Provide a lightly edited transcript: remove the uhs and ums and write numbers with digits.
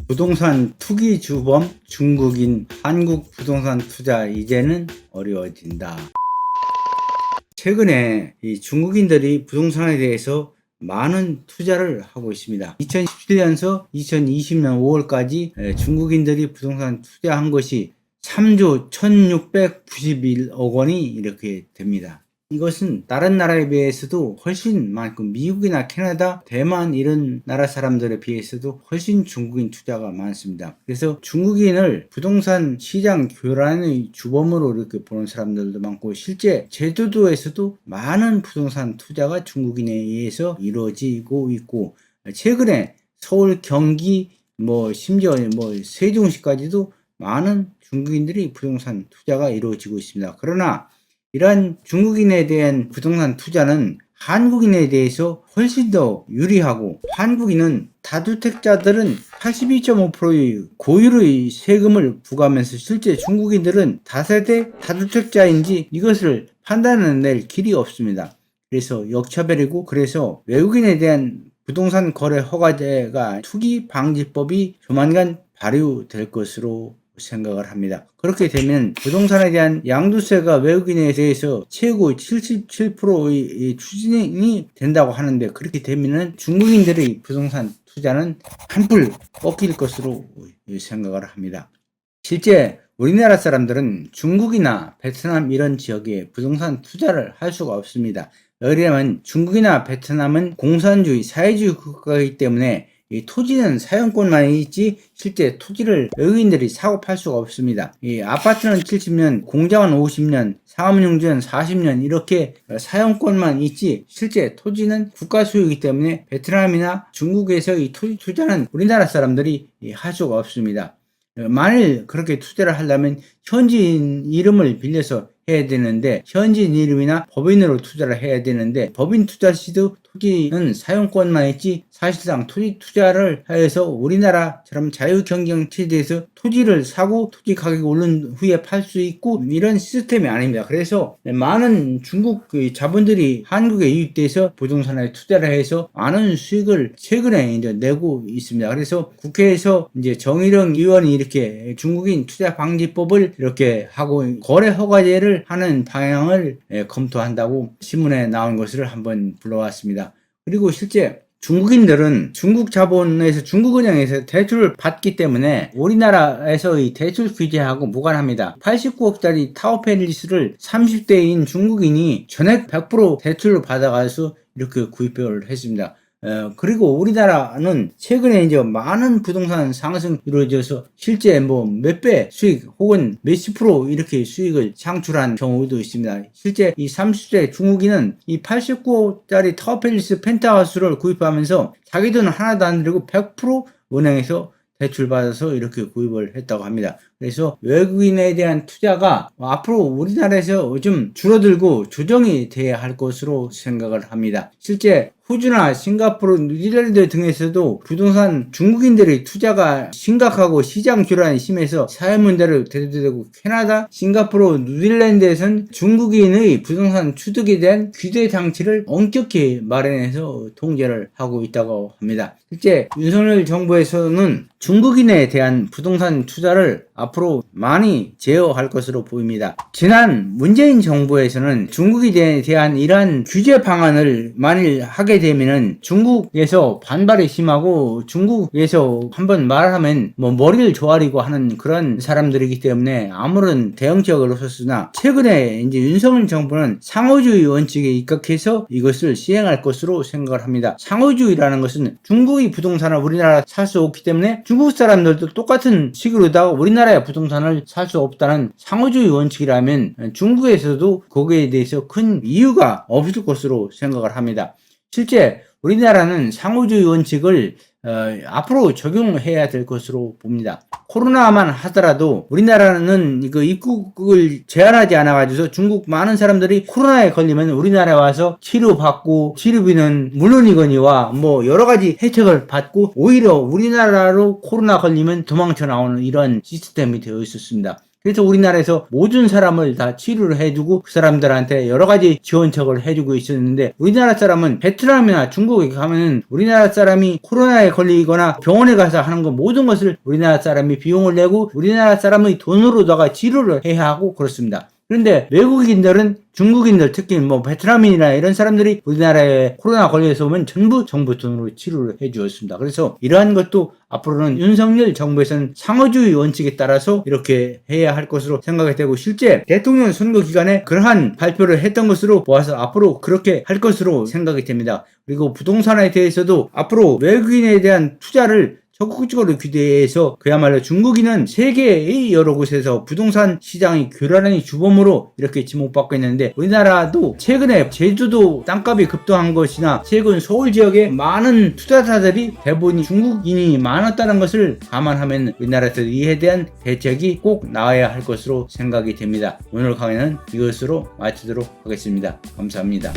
부동산 투기 주범 중국인 한국 부동산 투자 이제는 어려워진다. 최근에 이 중국인들이 부동산에 대해서 많은 투자를 하고 있습니다. 2017년서 2020년 5월까지 중국인들이 부동산 투자한 것이 3조 1691억 원이 이렇게 됩니다. 이것은 다른 나라에 비해서도 훨씬 많고 미국이나 캐나다, 대만 이런 나라 사람들에 비해서도 훨씬 중국인 투자가 많습니다. 그래서 중국인을 부동산 시장 교란의 주범으로 이렇게 보는 사람들도 많고 실제 제주도에서도 많은 부동산 투자가 중국인에 의해서 이루어지고 있고 최근에 서울, 경기, 심지어 세종시까지도 많은 중국인들이 부동산 투자가 이루어지고 있습니다. 그러나 이러한 중국인에 대한 부동산 투자는 한국인에 대해서 훨씬 더 유리하고 한국인은 다주택자들은 82.5%의 고율의 세금을 부과하면서 실제 중국인들은 다세대 다주택자인지 이것을 판단해낼 길이 없습니다. 그래서 역차별이고 그래서 외국인에 대한 부동산 거래 허가제가 투기 방지법이 조만간 발효될 것으로 생각을 합니다. 그렇게 되면 부동산에 대한 양도세가 외국인에 대해서 최고 77%의 추진이 된다고 하는데 그렇게 되면은 중국인들의 부동산 투자는 한풀 꺾일 것으로 생각을 합니다. 실제 우리나라 사람들은 중국이나 베트남 이런 지역에 부동산 투자를 할 수가 없습니다. 왜냐하면 중국이나 베트남은 공산주의, 사회주의 국가이기 때문에 이 토지는 사용권만 있지 실제 토지를 외국인들이 사고 팔 수가 없습니다. 이 아파트는 70년, 공장은 50년, 상업용지는 40년 이렇게 사용권만 있지 실제 토지는 국가 소유이기 때문에 베트남이나 중국에서 이 토지 투자는 우리나라 사람들이 할 수가 없습니다. 만일 그렇게 투자를 하려면 현지인 이름을 빌려서 해야 되는데 현지인 이름이나 법인으로 투자를 해야 되는데 법인 투자 시도 토지는 사용권만 있지 사실상 토지 투자를 해서 우리나라처럼 자유경쟁 체제에서 토지를 사고 토지 가격이 오른 후에 팔 수 있고 이런 시스템이 아닙니다. 그래서 많은 중국 자본들이 한국에 유입돼서 부동산에 투자를 해서 많은 수익을 최근에 이제 내고 있습니다. 그래서 국회에서 이제 정의령 의원이 이렇게 중국인 투자 방지법을 이렇게 하고 거래 허가제를 하는 방향을 검토한다고 신문에 나온 것을 한번 불러왔습니다. 그리고 실제 중국인들은 중국 자본에서 중국은행에서 대출을 받기 때문에 우리나라에서의 대출 규제하고 무관합니다. 89억짜리 타워팰리스를 30대인 중국인이 전액 100% 대출을 받아가서 이렇게 구입을 했습니다. 그리고 우리나라는 최근에 이제 많은 부동산 상승이 이루어져서 실제 몇 배 수익 혹은 몇십 프로 이렇게 수익을 창출한 경우도 있습니다. 실제 이 30대 중국인은 이 89억짜리 타워팰리스 펜트하우스를 구입하면서 자기 돈 하나도 안 들이고 100% 은행에서 대출받아서 이렇게 구입을 했다고 합니다. 그래서 외국인에 대한 투자가 앞으로 우리나라에서 좀 줄어들고 조정이 돼야 할 것으로 생각을 합니다. 실제 호주나 싱가포르, 뉴질랜드 등에서도 부동산 중국인들의 투자가 심각하고 시장 교란이 심해서 사회 문제를 대두되고 캐나다, 싱가포르, 뉴질랜드에서는 중국인의 부동산 취득에 대한 규제 장치를 엄격히 마련해서 통제를 하고 있다고 합니다. 실제 윤석열 정부에서는 중국인에 대한 부동산 투자를 앞으로 많이 제어할 것으로 보입니다. 지난 문재인 정부에서는 중국에 대한 이러한 규제 방안을 만일 하게 되면은 중국에서 반발이 심하고 중국에서 한번 말하면 머리를 조아리고 하는 그런 사람들이기 때문에 아무런 대응책을 없었으나 최근에 이제 윤석열 정부는 상호주의 원칙에 입각해서 이것을 시행할 것으로 생각을 합니다. 상호주의라는 것은 중국의 부동산을 우리나라 살 수 없기 때문에 중국 사람들도 똑같은 식으로다가 우리나라의 부동산을 살 수 없다는 상호주의 원칙이라면 중국에서도 거기에 대해서 큰 이유가 없을 것으로 생각을 합니다. 실제 우리나라는 상호주의 원칙을 앞으로 적용해야 될 것으로 봅니다. 코로나만 하더라도 우리나라는 이거 입국을 제한하지 않아가지고 중국 많은 사람들이 코로나에 걸리면 우리나라에 와서 치료받고 치료비는 물론이거니와 여러 가지 혜택을 받고 오히려 우리나라로 코로나 걸리면 도망쳐 나오는 이런 시스템이 되어 있었습니다. 그래서 우리나라에서 모든 사람을 다 치료를 해주고 그 사람들한테 여러 가지 지원책을 해주고 있었는데, 우리나라 사람은 베트남이나 중국에 가면은 우리나라 사람이 코로나에 걸리거나 병원에 가서 하는 거 모든 것을 우리나라 사람이 비용을 내고 우리나라 사람의 돈으로다가 치료를 해야 하고 그렇습니다. 그런데 외국인들은, 중국인들, 특히 뭐 베트남인이나 이런 사람들이 우리나라에 코로나 걸려서 오면 전부 정부 돈으로 치료를 해주었습니다. 그래서 이러한 것도 앞으로는 윤석열 정부에서는 상호주의 원칙에 따라서 이렇게 해야 할 것으로 생각이 되고, 실제 대통령 선거 기간에 그러한 발표를 했던 것으로 보아서 앞으로 그렇게 할 것으로 생각이 됩니다. 그리고 부동산에 대해서도 앞으로 외국인에 대한 투자를 적극적으로 규제해서 그야말로 중국인은 세계의 여러 곳에서 부동산 시장이 교란의 주범으로 이렇게 지목받고 있는데, 우리나라도 최근에 제주도 땅값이 급등한 것이나 최근 서울 지역에 많은 투자자들이 대부분이 중국인이 많았다는 것을 감안하면 우리나라에서 이에 대한 대책이 꼭 나와야 할 것으로 생각이 됩니다. 오늘 강의는 이것으로 마치도록 하겠습니다. 감사합니다.